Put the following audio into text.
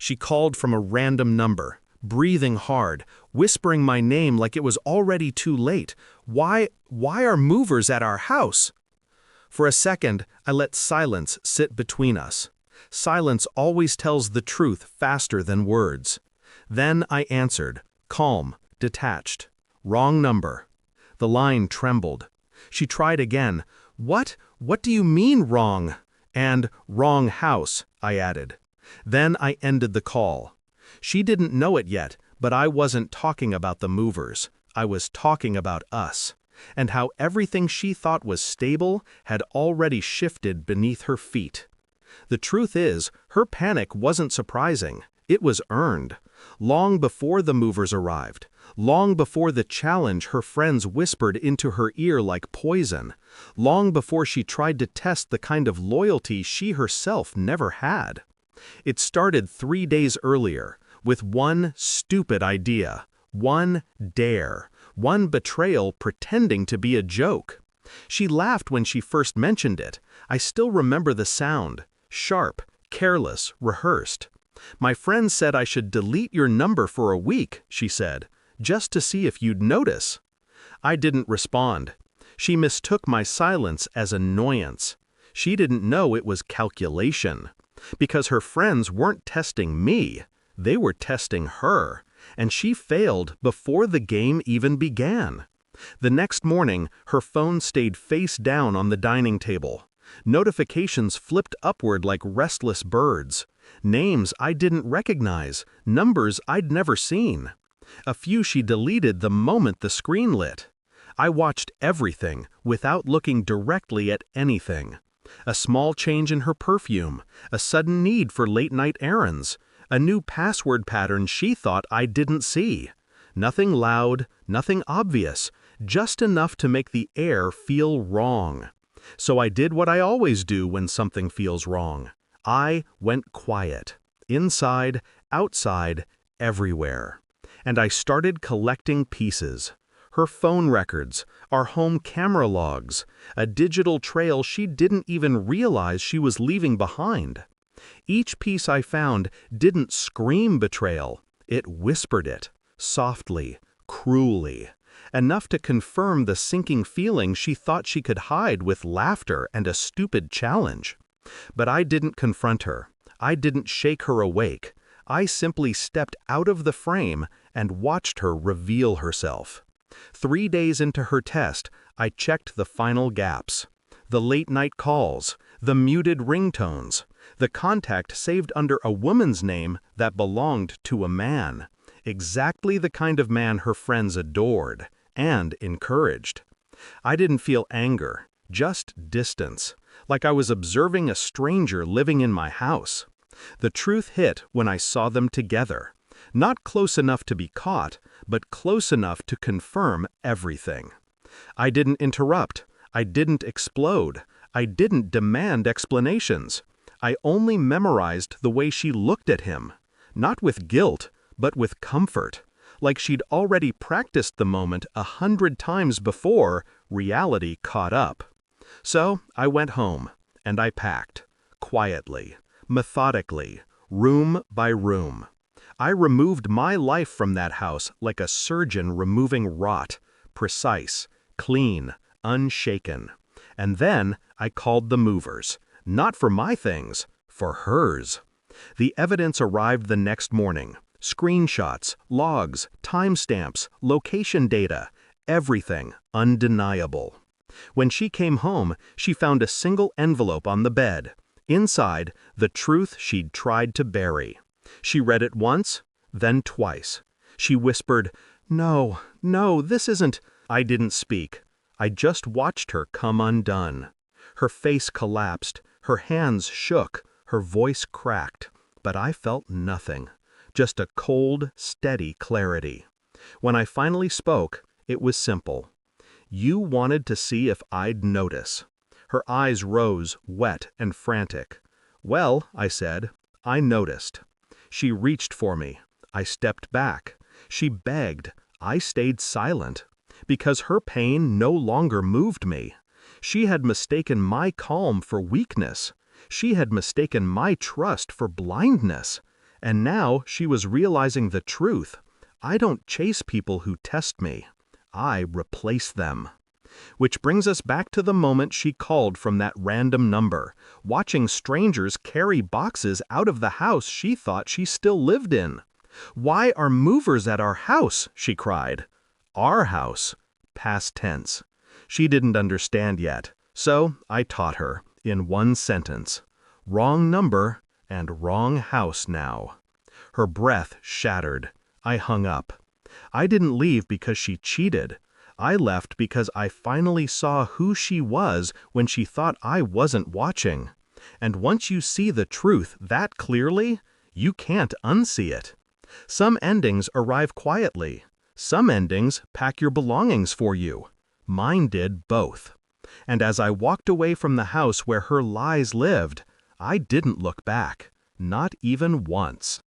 She called from a random number, breathing hard, whispering my name like it was already too late. Why are movers at our house? For a second, I let silence sit between us. Silence always tells the truth faster than words. Then I answered, calm, detached. Wrong number. The line trembled. She tried again. What do you mean wrong? And wrong house, I added. Then I ended the call. She didn't know it yet, but I wasn't talking about the movers. I was talking about us, and how everything she thought was stable had already shifted beneath her feet. The truth is, her panic wasn't surprising. It was earned. Long before the movers arrived, long before the challenge her friends whispered into her ear like poison, long before she tried to test the kind of loyalty she herself never had. It started 3 days earlier, with one stupid idea, one dare, one betrayal pretending to be a joke. She laughed when she first mentioned it. I still remember the sound, sharp, careless, rehearsed. My friend said I should delete your number for a week, she said, just to see if you'd notice. I didn't respond. She mistook my silence as annoyance. She didn't know it was calculation. Because her friends weren't testing me, they were testing her, and she failed before the game even began. The next morning, her phone stayed face down on the dining table. Notifications flipped upward like restless birds. Names I didn't recognize, numbers I'd never seen. A few she deleted the moment the screen lit. I watched everything without looking directly at anything. A small change in her perfume, a sudden need for late-night errands, a new password pattern she thought I didn't see. Nothing loud, nothing obvious, just enough to make the air feel wrong. So I did what I always do when something feels wrong. I went quiet. Inside, outside, everywhere. And I started collecting pieces. Her phone records, our home camera logs, a digital trail she didn't even realize she was leaving behind. Each piece I found didn't scream betrayal, it whispered it, softly, cruelly, enough to confirm the sinking feeling she thought she could hide with laughter and a stupid challenge. But I didn't confront her. I didn't shake her awake. I simply stepped out of the frame and watched her reveal herself. 3 days into her test, I checked the final gaps. The late-night calls, the muted ringtones, the contact saved under a woman's name that belonged to a man. Exactly the kind of man her friends adored and encouraged. I didn't feel anger, just distance, like I was observing a stranger living in my house. The truth hit when I saw them together. Not close enough to be caught, but close enough to confirm everything. I didn't interrupt. I didn't explode. I didn't demand explanations. I only memorized the way she looked at him. Not with guilt, but with comfort. Like she'd already practiced the moment 100 times before reality caught up. So I went home, and I packed. Quietly, methodically, room by room. I removed my life from that house like a surgeon removing rot, precise, clean, unshaken. And then I called the movers, not for my things, for hers. The evidence arrived the next morning. Screenshots, logs, timestamps, location data, everything undeniable. When she came home, she found a single envelope on the bed. Inside, the truth she'd tried to bury. She read it once, then twice. She whispered, "No, this isn't—" I didn't speak. I just watched her come undone. Her face collapsed, her hands shook, her voice cracked, but I felt nothing. Just a cold, steady clarity. When I finally spoke, it was simple. "You wanted to see if I'd notice." Her eyes rose, wet and frantic. "Well," I said, "I noticed." She reached for me. I stepped back. She begged. I stayed silent. Because her pain no longer moved me. She had mistaken my calm for weakness. She had mistaken my trust for blindness. And now she was realizing the truth. I don't chase people who test me. I replace them. Which brings us back to the moment she called from that random number, watching strangers carry boxes out of the house she thought she still lived in. "Why are movers at our house?" she cried. Our house. Past tense. She didn't understand yet, so I taught her, in one sentence. Wrong number and wrong house now. Her breath shattered. I hung up. I didn't leave because she cheated. I left because I finally saw who she was when she thought I wasn't watching. And once you see the truth that clearly, you can't unsee it. Some endings arrive quietly. Some endings pack your belongings for you. Mine did both. And as I walked away from the house where her lies lived, I didn't look back, not even once.